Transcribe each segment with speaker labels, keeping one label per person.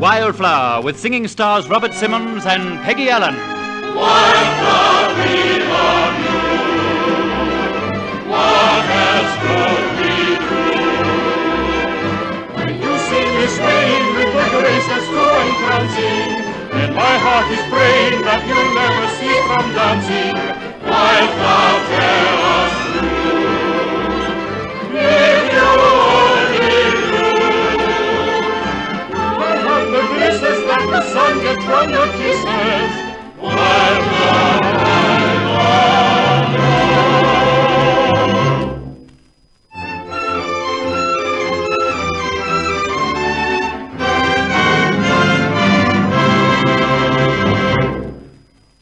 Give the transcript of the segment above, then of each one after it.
Speaker 1: Wildflower, with singing stars Robert Simmons and Peggy Allen.
Speaker 2: Wildflower, we love you. What has struck me true? When you see me swaying with the grace that's so entrancing, then my heart is praying that you'll never cease from dancing. Wildflower, tell us true. If you only knew, I have the blisses that the sun gets from your kisses. Wildflower, I love you.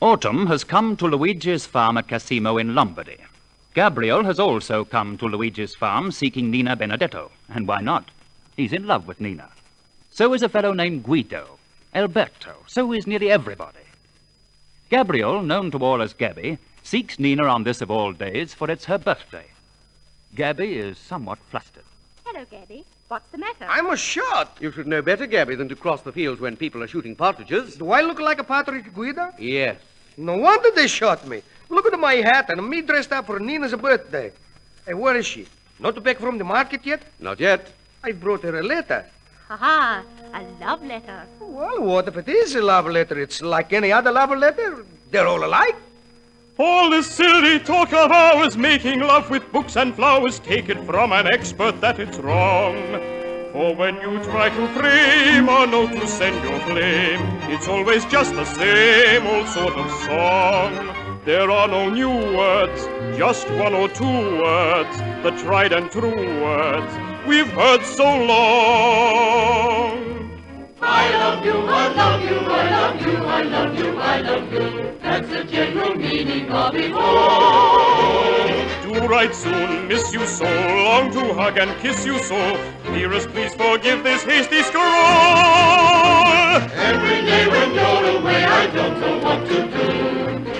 Speaker 1: Autumn has come to Luigi's farm at Casimo in Lombardy. Gabriel has also come to Luigi's farm seeking Nina Benedetto. And why not? He's in love with Nina. So is a fellow named Guido. Alberto. So is nearly everybody. Gabriel, known to all as Gabby, seeks Nina on this of all days, for it's her birthday. Gabby is somewhat flustered.
Speaker 3: Hello, Gabby. What's the matter?
Speaker 4: I'm a shot.
Speaker 5: You should know better, Gabby, than to cross the fields when people are shooting partridges.
Speaker 4: Do I look like a partridge, Guido?
Speaker 5: Yes.
Speaker 4: No wonder they shot me. Look at my hat and me dressed up for Nina's birthday. Hey, where is she? Not back from the market yet?
Speaker 5: Not yet.
Speaker 4: I brought her a letter.
Speaker 3: Ha-ha, a love letter.
Speaker 4: Well, what if it is a love letter? It's like any other love letter. They're all alike.
Speaker 2: All this silly talk of ours, making love with books and flowers, take it from an expert that it's wrong. For when you try to frame a note to send your flame, it's always just the same old sort of song. There are no new words, just one or two words, the tried and true words we've heard so long. I love you, I love you, I love you, I love you, I love you. That's the general meaning of it all. Do write soon, miss you so, long to hug and kiss you so. Dearest, please forgive this hasty scrawl. Every day when you're away, I don't know what to do.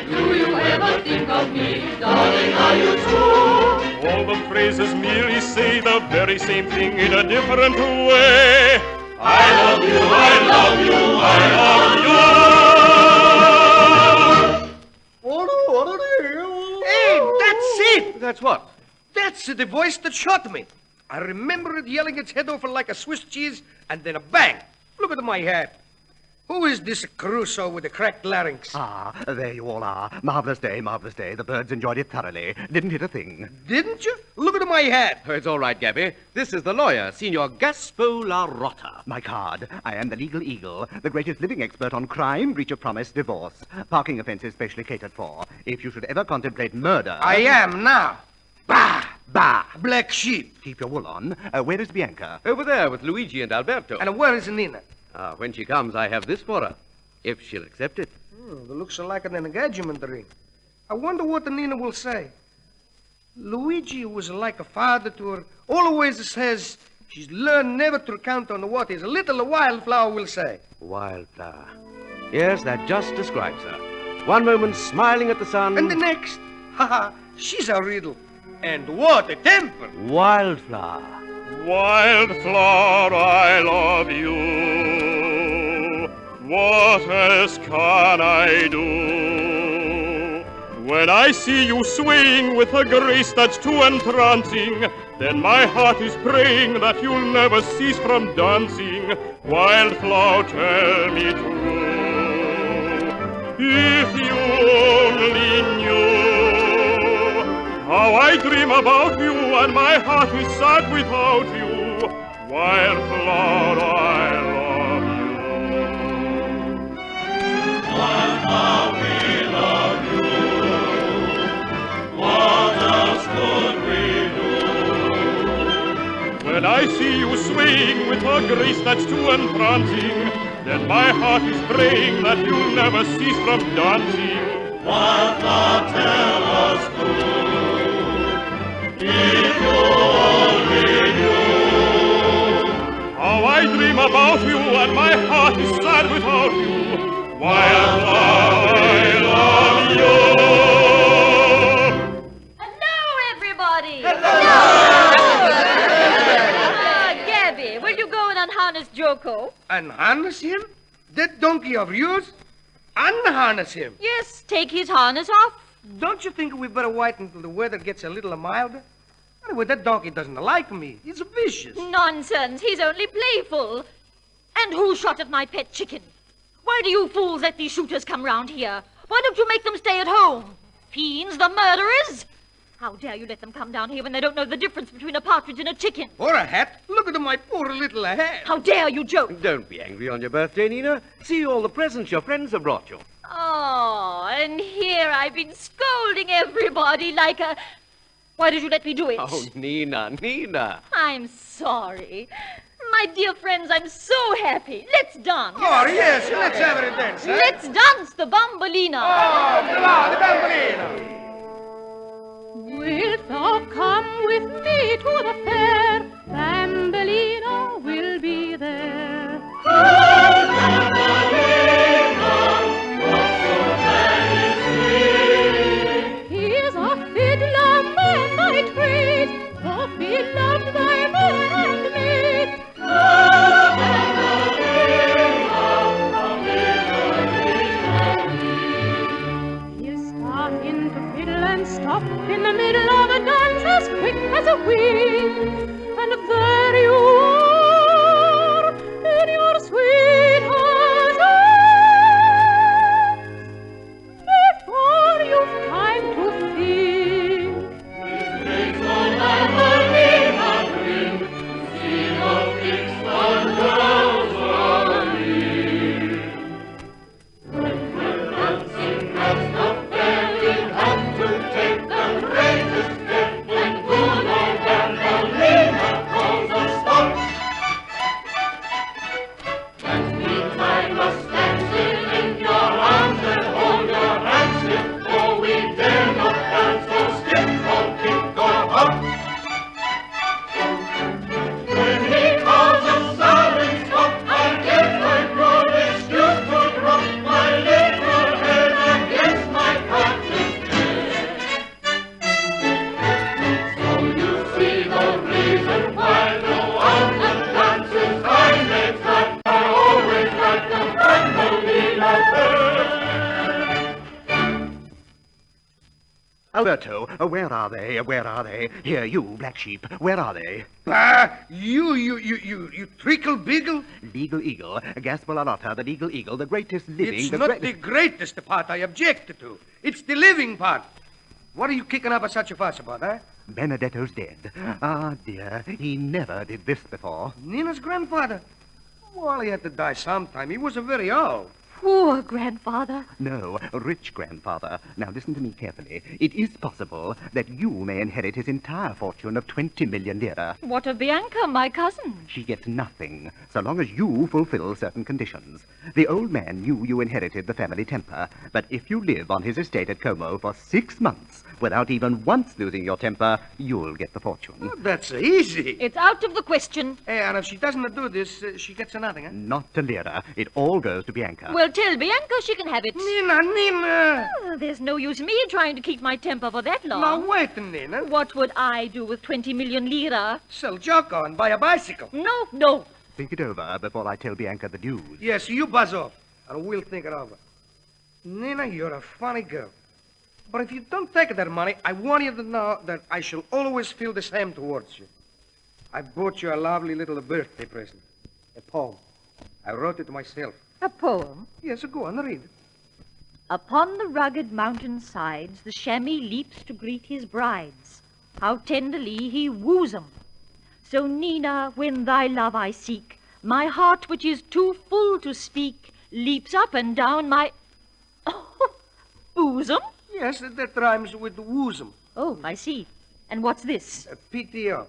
Speaker 2: Do you ever think of me, darling, are you true? All the phrases merely say the very same thing in a different way. I love you, I love you, I love you.
Speaker 4: Hey, that's it.
Speaker 5: That's what?
Speaker 4: That's the voice that shot me. I remember it yelling its head off like a Swiss cheese, and then a bang. Look at my hat. Who is this Crusoe with the cracked larynx?
Speaker 6: Ah, there you all are. Marvelous day, marvelous day. The birds enjoyed it thoroughly. Didn't hit a thing.
Speaker 4: Didn't you? Look at my hat.
Speaker 5: Oh, it's all right, Gabby. This is the lawyer, Signor Gaspo La Rota.
Speaker 6: My card. I am the legal eagle, the greatest living expert on crime, breach of promise, divorce. Parking offences specially catered for. If you should ever contemplate murder...
Speaker 4: I am now. Bah!
Speaker 6: Bah!
Speaker 4: Black sheep.
Speaker 6: Keep your wool on. Where is Bianca?
Speaker 5: Over there with Luigi and Alberto.
Speaker 4: And where is Nina?
Speaker 5: When she comes, I have this for her, if she'll accept it.
Speaker 4: It looks like an engagement ring. I wonder what Nina will say. Luigi was like a father to her. Always says she's learned never to count on what his little Wildflower will say.
Speaker 5: Wildflower. Yes, that just describes her. One moment smiling at the sun.
Speaker 4: And the next, she's a riddle. And what a temper.
Speaker 5: Wildflower.
Speaker 2: Wildflower, I love you. What else can I do? When I see you swaying with a grace that's too entrancing, then my heart is praying that you'll never cease from dancing. Wildflower, tell me true. If you only knew how I dream about you and my heart is sad without you. Wildflower, I love you. Wildflower, we love you. What else could we do? When I see you swaying with a grace that's too entrancing, then my heart is praying that you'll never cease from dancing. Wildflower, tell us who. If you only knew how I dream about you and my heart is sad without you. Wildflower, I love you.
Speaker 3: Hello, everybody.
Speaker 4: Hello.
Speaker 3: Gabby, will you go and unharness unharness Joko.
Speaker 4: Unharness him? That donkey of yours? Unharness him?
Speaker 3: Yes, take his harness off.
Speaker 4: Don't you think we better wait until the weather gets a little milder? Anyway, that donkey doesn't like me. He's vicious.
Speaker 3: Nonsense. He's only playful. And who shot at my pet chicken? Why do you fools let these shooters come round here? Why don't you make them stay at home? Fiends, the murderers! How dare you let them come down here when they don't know the difference between a partridge and a chicken?
Speaker 4: Or a hat? Look at my poor little hat.
Speaker 3: How dare you joke?
Speaker 5: Don't be angry on your birthday, Nina. See all the presents your friends have brought you.
Speaker 3: Oh, and here I've been scolding everybody like a... Why did you let me do it?
Speaker 5: Oh, Nina.
Speaker 3: I'm sorry. My dear friends, I'm so happy. Let's dance.
Speaker 4: Oh, yes, let's have a dance. Eh?
Speaker 3: Let's dance the Bambolina.
Speaker 4: Oh, the bambolina.
Speaker 7: Wilt thou come with me to the fair? Bambolina will be there. He is a fiddler man by trade, both beloved by moon and maid. He'll start in to fiddle and stop in the middle of a dance as quick as a wing. And there you are in your sweetheart's arms before you've time to think.
Speaker 6: Alberto, where are they? Where are they? Here, you, black sheep, where are they?
Speaker 4: Bah, you trickle beagle.
Speaker 6: Legal eagle, Gasparalotta, the legal eagle, the greatest living...
Speaker 4: It's not the greatest part I object to. It's the living part. What are you kicking up such a fuss about, eh?
Speaker 6: Benedetto's dead. Ah, dear, he never did this before.
Speaker 4: Nina's grandfather. Well, he had to die sometime. He was very old.
Speaker 3: Poor grandfather.
Speaker 6: No, rich grandfather. Now listen to me carefully. It is possible that you may inherit his entire fortune of 20 million lira.
Speaker 3: What of Bianca, my cousin?
Speaker 6: She gets nothing, so long as you fulfill certain conditions. The old man knew you inherited the family temper, but if you live on his estate at Como for 6 months without even once losing your temper, you'll get the fortune.
Speaker 4: Oh, that's easy.
Speaker 3: It's out of the question.
Speaker 4: Hey, and if she doesn't do this, she gets nothing, eh?
Speaker 6: Not a lira. It all goes to Bianca.
Speaker 3: Well, tell Bianca she can have it.
Speaker 4: Nina!
Speaker 3: Oh, there's no use me trying to keep my temper for that long.
Speaker 4: Now, wait, Nina.
Speaker 3: What would I do with 20 million lira?
Speaker 4: Sell Jocko and buy a bicycle.
Speaker 3: No.
Speaker 6: Think it over before I tell Bianca the news.
Speaker 4: Yes, you buzz off, and we'll think it over. Nina, you're a funny girl. But if you don't take that money, I want you to know that I shall always feel the same towards you. I bought you a lovely little birthday present. A poem. I wrote it myself.
Speaker 3: A poem?
Speaker 4: Yes, go on, read.
Speaker 3: Upon the rugged mountain sides, the chamois leaps to greet his brides. How tenderly he woos 'em. So, Nina, when thy love I seek, my heart, which is too full to speak, leaps up and down my... Oh, bosom?
Speaker 4: Yes, that rhymes with woosum.
Speaker 3: Oh, I see. And what's this?
Speaker 4: PTO.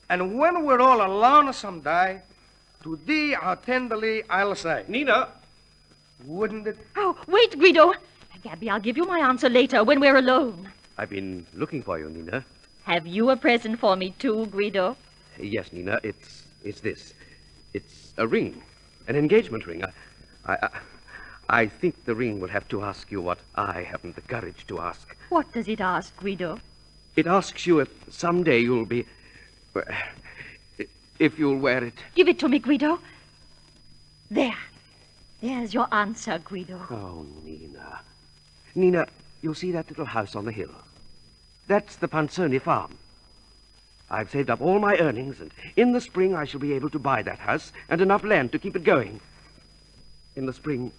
Speaker 4: And when we're all alone someday, to thee how tenderly I'll say.
Speaker 5: Nina!
Speaker 4: Wouldn't it?
Speaker 3: Oh, wait, Guido. Gabby, I'll give you my answer later when we're alone.
Speaker 5: I've been looking for you, Nina.
Speaker 3: Have you a present for me too, Guido?
Speaker 5: Yes, Nina, it's this. It's a ring. An engagement ring. I think the ring will have to ask you what I haven't the courage to ask.
Speaker 3: What does it ask, Guido?
Speaker 5: It asks you if someday you'll be... if you'll wear it.
Speaker 3: Give it to me, Guido. There's your answer, Guido.
Speaker 5: Oh, Nina. Nina, you'll see that little house on the hill. That's the Pansoni farm. I've saved up all my earnings, and in the spring I shall be able to buy that house and enough land to keep it going. In the spring...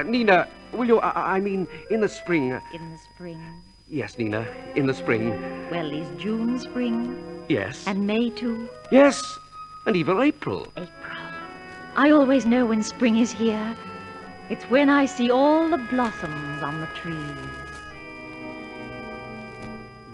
Speaker 5: Nina, will you... I mean, in the spring...
Speaker 3: In the spring?
Speaker 5: Yes, Nina, in the spring.
Speaker 3: Well, is June spring?
Speaker 5: Yes.
Speaker 3: And May, too?
Speaker 5: Yes, and even April.
Speaker 3: April. I always know when spring is here. It's when I see all the blossoms on the trees.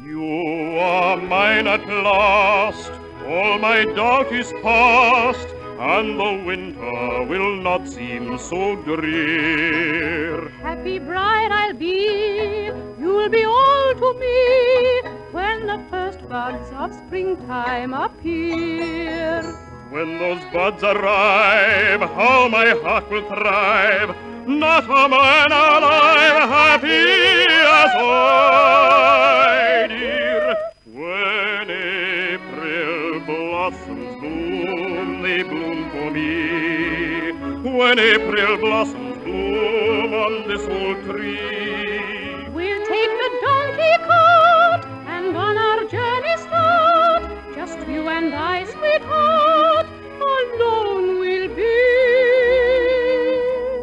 Speaker 2: You are mine at last, all my doubt is past, and the winter will not seem so drear.
Speaker 7: Happy bride I'll be, you'll be all to me, when the first buds of springtime appear.
Speaker 2: When those buds arrive, how my heart will thrive, not a man alive happy as I, dear. When April blossoms bloom, they bloom for me. When April blossoms bloom on this old tree.
Speaker 7: We'll take the donkey cart and on our journey start. Just you and I, sweetheart, alone we'll be.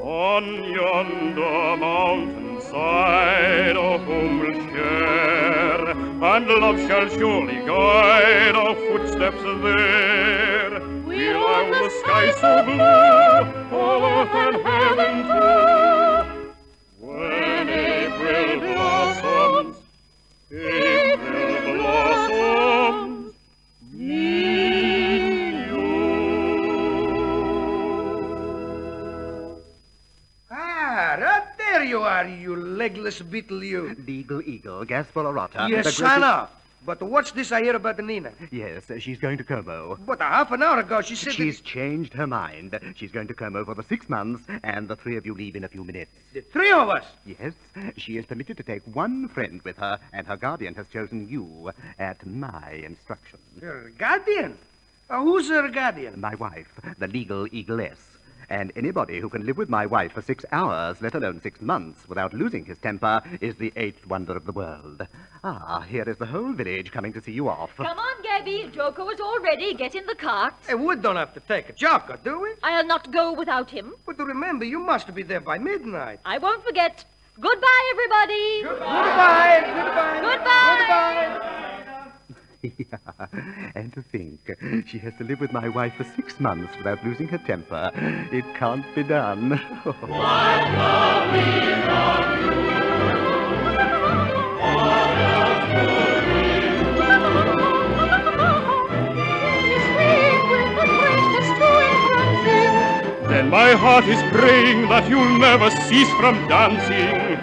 Speaker 2: On yonder mountainside a home will share, and love shall surely guide our footsteps there. We'll own the sky so blue, earth and heaven too. When April blossoms, April blossoms, me you.
Speaker 4: Ah, right there you are, you legless beetle, you.
Speaker 6: Legal eagle, Gasparorata.
Speaker 4: Yes, son of. But what's this I hear about Nina?
Speaker 6: Yes, she's going to Como.
Speaker 4: But a half an hour ago she said
Speaker 6: She's changed her mind. She's going to Como for the 6 months, and the three of you leave in a few minutes.
Speaker 4: The three of us?
Speaker 6: Yes, she is permitted to take one friend with her, and her guardian has chosen you at my instruction.
Speaker 4: Her guardian? Who's her guardian?
Speaker 6: My wife, the legal eagless. And anybody who can live with my wife for 6 hours, let alone 6 months, without losing his temper, is the 8th wonder of the world. Ah, here is the whole village coming to see you off.
Speaker 3: Come on, Gabby. Joko is all ready. Get in the cart.
Speaker 4: Hey, we don't have to take a joker, do we?
Speaker 3: I'll not go without him.
Speaker 4: But remember, you must be there by midnight.
Speaker 3: I won't forget. Goodbye, everybody.
Speaker 4: Goodbye. Goodbye.
Speaker 3: Goodbye.
Speaker 4: Goodbye.
Speaker 6: Yeah, and to think, she has to live with my wife for 6 months without losing her temper. It can't be done.
Speaker 2: Then my heart is praying that you'll never cease from dancing.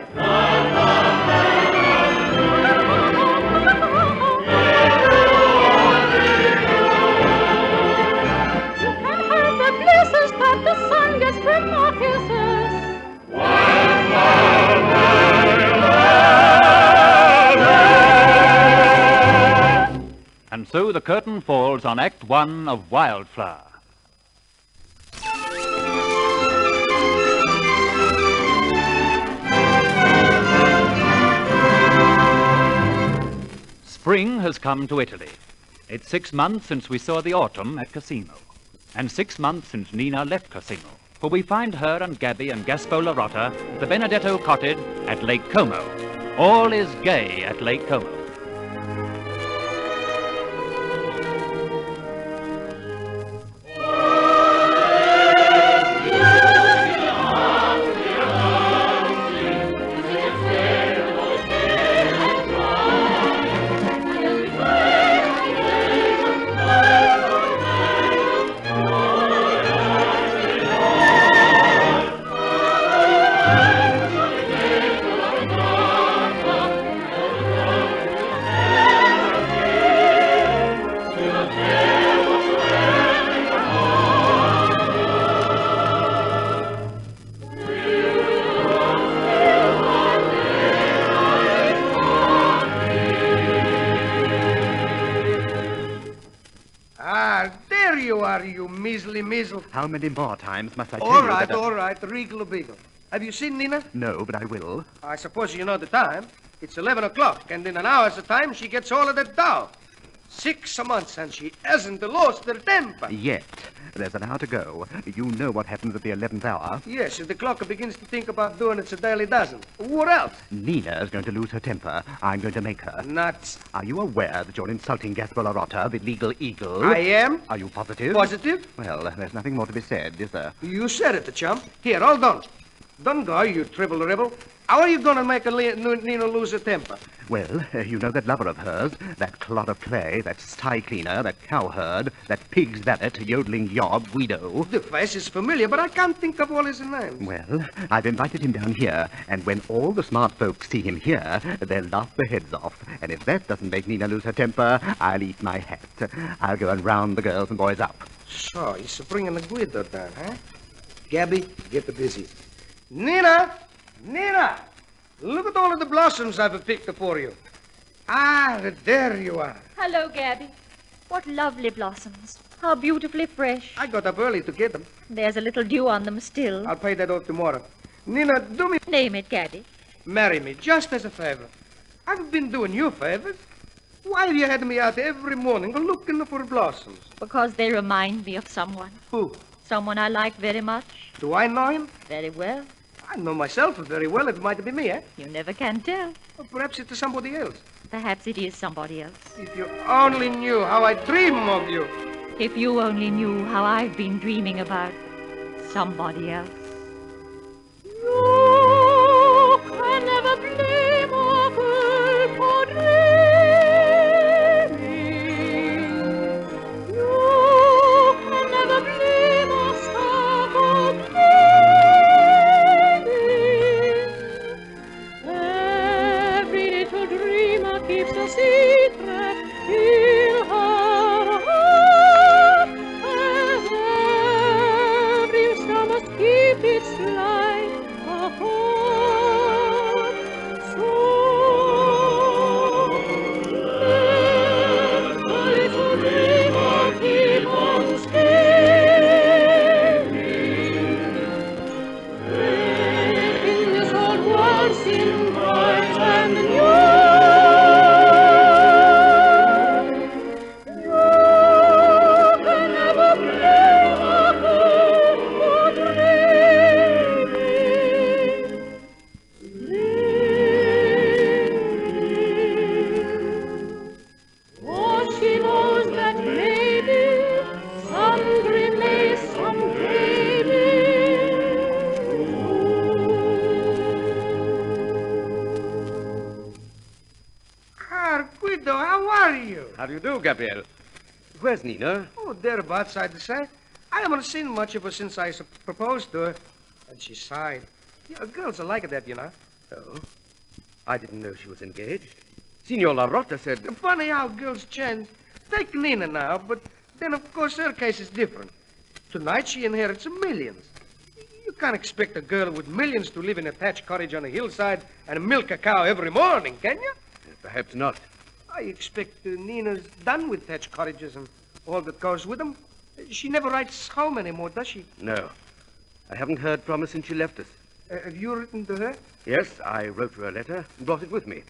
Speaker 7: That the sun gets from our kisses.
Speaker 1: And so the curtain falls on Act 1 of Wildflower. Spring has come to Italy. It's 6 months since we saw the autumn at Casino. And 6 months since Nina left Casino, for we find her and Gabby and Gasparorata at the Benedetto cottage at Lake Como. All is gay at Lake Como.
Speaker 4: measles.
Speaker 6: How many more times must I tell
Speaker 4: All
Speaker 6: you
Speaker 4: right,
Speaker 6: that...
Speaker 4: all right, Regal Beagle. Have you seen Nina?
Speaker 6: No, but I will.
Speaker 4: I suppose you know the time. It's 11 o'clock, and in an hour's time, she gets all of that dough. 6 months, and she hasn't lost her temper.
Speaker 6: Yet. There's an hour to go. You know what happens at the 11th hour.
Speaker 4: Yes, if the clock begins to think about doing its a daily dozen. What else?
Speaker 6: Nina's going to lose her temper. I'm going to make her.
Speaker 4: Nuts.
Speaker 6: Are you aware that you're insulting Gaspar Larotta, the legal eagle?
Speaker 4: I am.
Speaker 6: Are you positive?
Speaker 4: Positive?
Speaker 6: Well, there's nothing more to be said, is there?
Speaker 4: You said it, the chump. Here, hold on. Don't go, you triple rebel. How are you going to make Nina lose her temper?
Speaker 6: Well, you know that lover of hers, that clod of clay, that sty cleaner, that cowherd, that pig's valet, yodeling yob, Guido.
Speaker 4: The face is familiar, but I can't think of all his names.
Speaker 6: Well, I've invited him down here, and when all the smart folks see him here, they'll laugh their heads off. And if that doesn't make Nina lose her temper, I'll eat my hat. I'll go and round the girls and boys up.
Speaker 4: So, he's bringing the Guido down, huh? Gabby, get busy. Nina! Nina! Look at all of the blossoms I've picked for you. Ah, there you are.
Speaker 3: Hello, Gabby. What lovely blossoms. How beautifully fresh.
Speaker 4: I got up early to get them.
Speaker 3: There's a little dew on them still.
Speaker 4: I'll pay that off tomorrow. Nina, do me...
Speaker 3: Name it, Gabby.
Speaker 4: Marry me, just as a favor. I've been doing you favors. Why have you had me out every morning looking for blossoms?
Speaker 3: Because they remind me of someone.
Speaker 4: Who?
Speaker 3: Someone I like very much.
Speaker 4: Do I know him?
Speaker 3: Very well.
Speaker 4: I know myself very well. It might be me, eh?
Speaker 3: You never can tell.
Speaker 4: Or perhaps it's somebody else.
Speaker 3: Perhaps it is somebody else.
Speaker 4: If you only knew how I dream of you.
Speaker 3: If you only knew how I've been dreaming about somebody else.
Speaker 7: You can never blame a girl for dreaming. You can never blame a star for dreaming. Every little dreamer keeps a secret in her heart, as every star must keep its light apart. So let the little dreamer keep on scheming, making this old world seem bright and new. You can never blame a girl for dreaming. For she knows that maybe some dream may someday be
Speaker 4: Ah, Guido, how are you?
Speaker 5: How do you do, Gabriel? Where's Nina?
Speaker 4: Oh, thereabouts, I'd say. I haven't seen much of her since I proposed to her. And she sighed. Yeah, girls are like that, you know.
Speaker 5: Oh, I didn't know she was engaged. Signor Larotta said...
Speaker 4: Funny how girls change. Take Nina now, but then, of course, her case is different. Tonight, she inherits millions. You can't expect a girl with millions to live in a thatched cottage on a hillside and milk a cow every morning, can you?
Speaker 5: Perhaps not.
Speaker 4: I expect Nina's done with thatched cottages and all that goes with them. She never writes home anymore, does she?
Speaker 5: No. I haven't heard from her since she left us.
Speaker 4: Have you written to her?
Speaker 5: Yes, I wrote her a letter and brought it with me.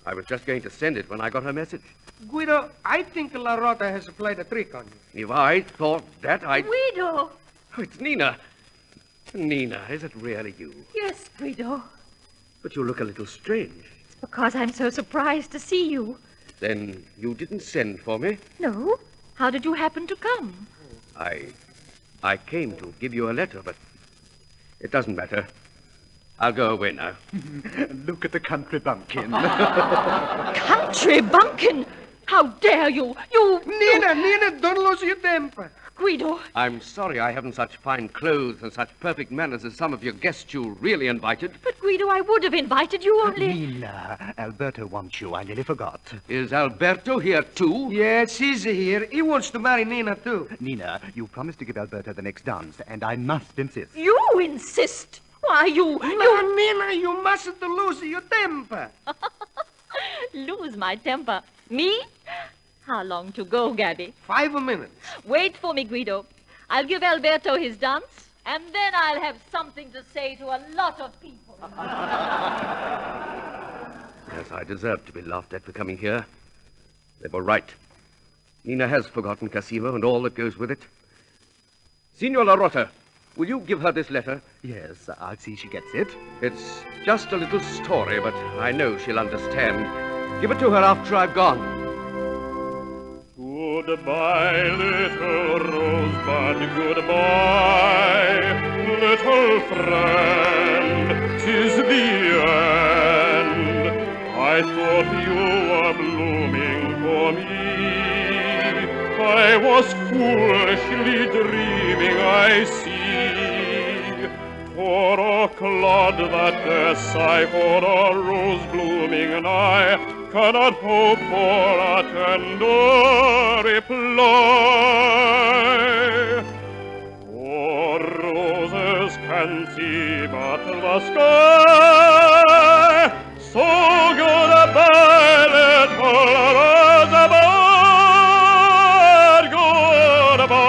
Speaker 5: I was just going to send it when I got her message.
Speaker 4: Guido, I think Larotta has played a trick on you.
Speaker 5: If I thought that, I'd...
Speaker 3: Guido!
Speaker 5: Oh, it's Nina. Nina, is it really you?
Speaker 3: Yes, Guido.
Speaker 5: But you look a little strange.
Speaker 3: It's because I'm so surprised to see you.
Speaker 5: Then you didn't send for me?
Speaker 3: No? How did you happen to come?
Speaker 5: I came to give you a letter, but it doesn't matter. I'll go away now.
Speaker 6: Look at the country bumpkin.
Speaker 3: Country bumpkin! How dare you?
Speaker 4: Nina, don't lose your temper.
Speaker 3: Guido,
Speaker 5: I'm sorry I haven't such fine clothes and such perfect manners as some of your guests you really invited.
Speaker 3: but Guido, I would have invited you only...
Speaker 6: Nina, Alberto wants you. I nearly forgot.
Speaker 5: Is Alberto here too?
Speaker 4: Yes, he's here. He wants to marry Nina, too.
Speaker 6: Nina, you promised to give Alberto the next dance, and I must insist.
Speaker 3: You insist? Why, you...
Speaker 4: Nina, you mustn't lose your temper.
Speaker 3: Lose my temper. Me? How long to go, Gabby?
Speaker 4: 5 minutes.
Speaker 3: Wait for me, Guido. I'll give Alberto his dance, and then I'll have something to say to a lot of people.
Speaker 5: Yes, I deserve to be laughed at for coming here. They were right. Nina has forgotten Casimo and all that goes with it. Signor La Rota, will you give her this letter?
Speaker 6: Yes, I'll see she gets it.
Speaker 5: It's just a little story, but I know she'll understand. Give it to her after I've gone.
Speaker 2: Goodbye, little rosebud, goodbye, little friend, 'tis the end. I thought you were blooming for me. I was foolishly dreaming, I see. For a clod that dare sigh for a rose blooming, and I cannot hope for a tender reply. For roses can see but the sky. So goodbye, little rosebud, goodbye.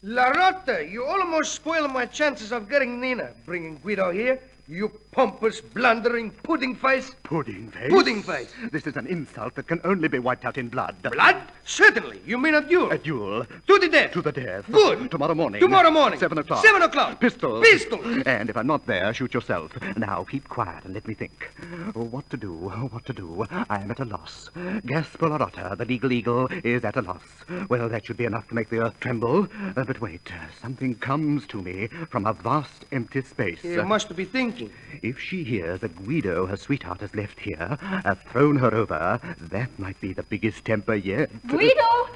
Speaker 4: La Rota, you almost spoiled my chances of getting Nina, bringing Guido here. You pompous, blundering pudding face.
Speaker 6: Pudding face?
Speaker 4: Pudding face.
Speaker 6: This is an insult that can only be wiped out in blood.
Speaker 4: Blood? Certainly. You mean a duel?
Speaker 6: A duel.
Speaker 4: To the death.
Speaker 6: To the death.
Speaker 4: Good.
Speaker 6: Tomorrow morning.
Speaker 4: Tomorrow morning.
Speaker 6: 7 o'clock.
Speaker 4: 7 o'clock.
Speaker 6: Pistol.
Speaker 4: Pistol.
Speaker 6: And if I'm not there, shoot yourself. Now, keep quiet and let me think. What to do? What to do? I am at a loss. Gaspar La Rota, the legal eagle, is at a loss. Well, that should be enough to make the earth tremble. But wait. Something comes to me from a vast empty space.
Speaker 4: You must be thinking.
Speaker 6: If she hears that Guido, her sweetheart, has left here, have thrown her over, that might be the biggest temper yet.
Speaker 3: Guido?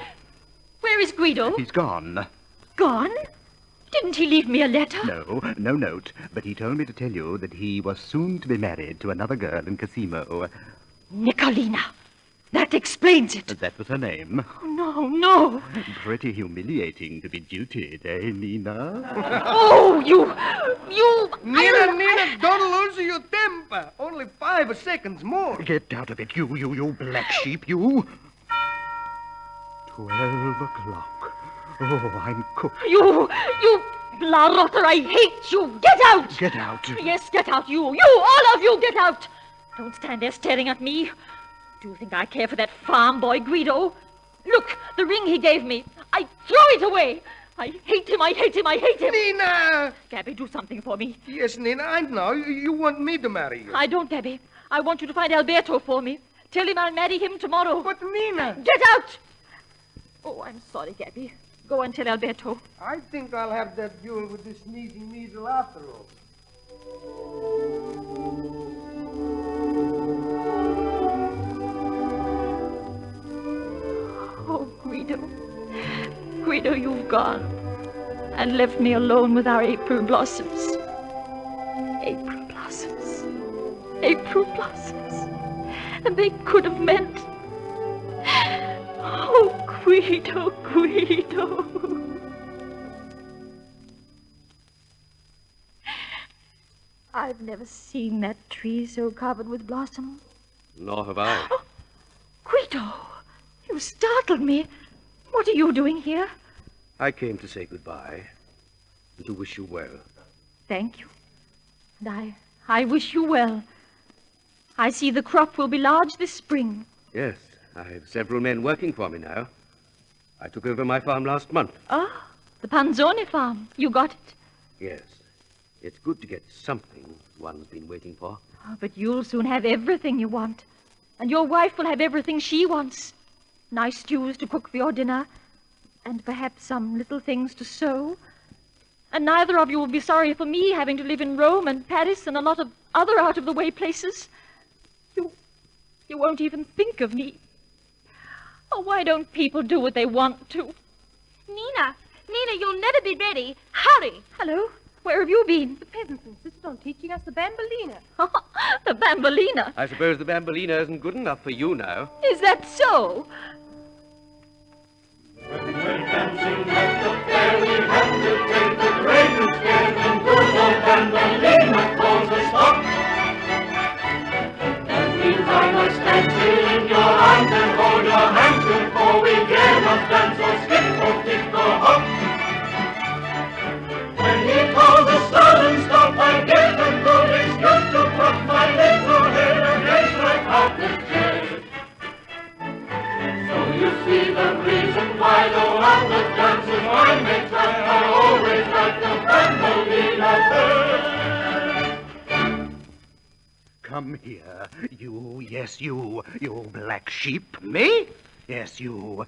Speaker 3: Where is Guido?
Speaker 6: He's gone.
Speaker 3: Gone? Didn't he leave me a letter?
Speaker 6: No note. But he told me to tell you that he was soon to be married to another girl in Casimo.
Speaker 3: Nicolina. That explains it.
Speaker 6: That was her name.
Speaker 3: Oh, no.
Speaker 6: Pretty humiliating to be duted, eh, Nina?
Speaker 3: Oh, you...
Speaker 4: Nina, don't lose your temper. Only 5 seconds more.
Speaker 6: Get out of it, you black sheep, you. 12 o'clock. Oh, I'm cooked.
Speaker 3: You... La Rota, I hate you. Get out.
Speaker 6: Get out.
Speaker 3: Yes, get out, you. All of you, get out. Don't stand there staring at me. Do you think I care for that farm boy, Guido? Look, the ring he gave me. I throw it away. I hate him.
Speaker 4: Nina!
Speaker 3: Gabby, do something for me.
Speaker 4: Yes, Nina, I know. You want me to marry you.
Speaker 3: I don't, Gabby. I want you to find Alberto for me. Tell him I'll marry him tomorrow.
Speaker 4: But, Nina...
Speaker 3: Get out! Oh, I'm sorry, Gabby. Go and tell Alberto.
Speaker 4: I think I'll have that duel with this sneezing needle after all.
Speaker 3: Oh, Guido. Guido, you've gone and left me alone with our April blossoms. April blossoms. April blossoms. And they could have meant... Oh, Guido. I've never seen that tree so covered with blossom.
Speaker 5: Nor have I.
Speaker 3: Oh, Guido, you startled me. What are you doing here?
Speaker 5: I came to say goodbye and to wish you well.
Speaker 3: Thank you. And I wish you well. I see the crop will be large this spring.
Speaker 5: Yes, I have several men working for me now. I took over my farm last month.
Speaker 3: Ah, the Panzone farm. You got it?
Speaker 5: Yes. It's good to get something one's been waiting for.
Speaker 3: Oh, but you'll soon have everything you want. And your wife will have everything she wants. Nice stews to cook for your dinner. And perhaps some little things to sew. And neither of you will be sorry for me having to live in Rome and Paris and a lot of other out-of-the-way places. You won't even think of me. Oh, why don't people do what they want to?
Speaker 7: Nina, you'll never be ready. Hurry.
Speaker 3: Hello? Where have you been?
Speaker 7: The peasants insisted on teaching us the Bambolina.
Speaker 3: The Bambolina.
Speaker 5: I suppose the Bambolina isn't good enough for you now.
Speaker 3: Is that so?
Speaker 8: When dancing at the fair, we have to take the greatest care, and good old Bambolina calls a stop. That means I must stand still in your arms and hold your hands before we get up there.
Speaker 6: Come here. You, yes, you black sheep.
Speaker 4: Me?
Speaker 6: Yes, you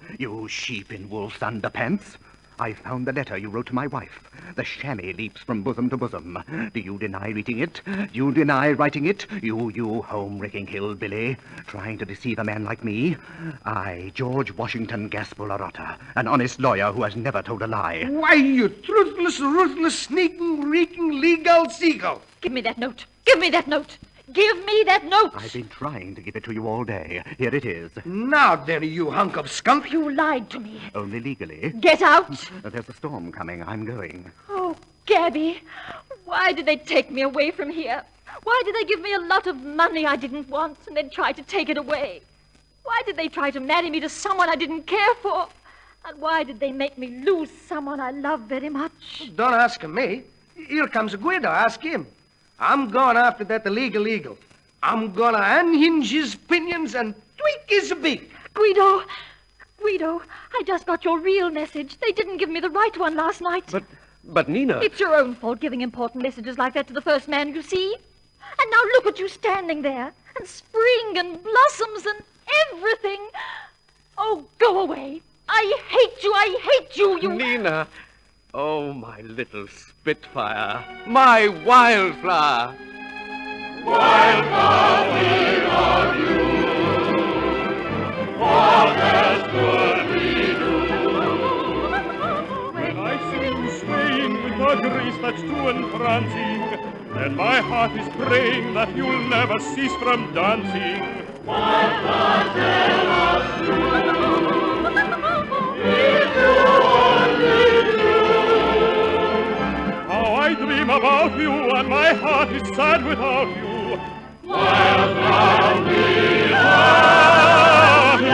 Speaker 6: sheep in wolf's underpants. I found the letter you wrote to my wife. The chamois leaps from bosom to bosom. Do you deny reading it? Do you deny writing it? You home-wrecking hillbilly, trying to deceive a man like me? I, George Washington Gaspularota, an honest lawyer who has never told a lie.
Speaker 4: Why, you truthless, ruthless, sneaking, reeking, legal seagull.
Speaker 3: Give me that note. Give me that note. Give me that note.
Speaker 6: I've been trying to give it to you all day. Here it is.
Speaker 4: Now then, you hunk of skunk.
Speaker 3: You lied to me.
Speaker 6: Only legally.
Speaker 3: Get out.
Speaker 6: There's a storm coming. I'm going.
Speaker 3: Oh, Gabby, why did they take me away from here? Why did they give me a lot of money I didn't want and then try to take it away? Why did they try to marry me to someone I didn't care for? And why did they make me lose someone I love very much?
Speaker 4: Don't ask me. Here comes Guido. Ask him. I'm going after that illegal. I'm gonna unhinge his pinions and tweak his beak.
Speaker 3: Guido, I just got your real message. They didn't give me the right one last night.
Speaker 5: But Nina...
Speaker 3: It's your own fault giving important messages like that to the first man you see. And now look at you standing there. And spring and blossoms and everything. Oh, go away. I hate you, you...
Speaker 5: Nina... Oh, my little Spitfire, my Wildflower.
Speaker 8: Wildflower, we love you. What else could we do?
Speaker 2: When I see you swaying with a grace that's too entrancing, then my heart is praying that you'll never cease from dancing.
Speaker 8: Wildflower, tell us true, if you only knew
Speaker 2: how I dream about you, and my heart is sad without you.
Speaker 8: Wildflower, we love you.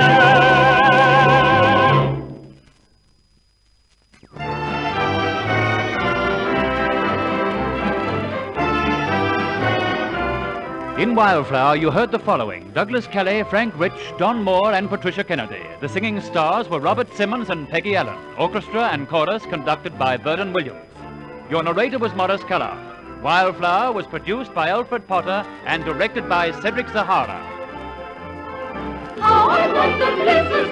Speaker 1: In Wildflower, you heard the following: Douglas Kelly, Frank Rich, Don Moore, and Patricia Kennedy. The singing stars were Robert Simmons and Peggy Allen. Orchestra and chorus conducted by Vernon Williams. Your narrator was Maurice Callard. Wildflower was produced by Alfred Potter and directed by Cedric Zahara.
Speaker 8: How I love the places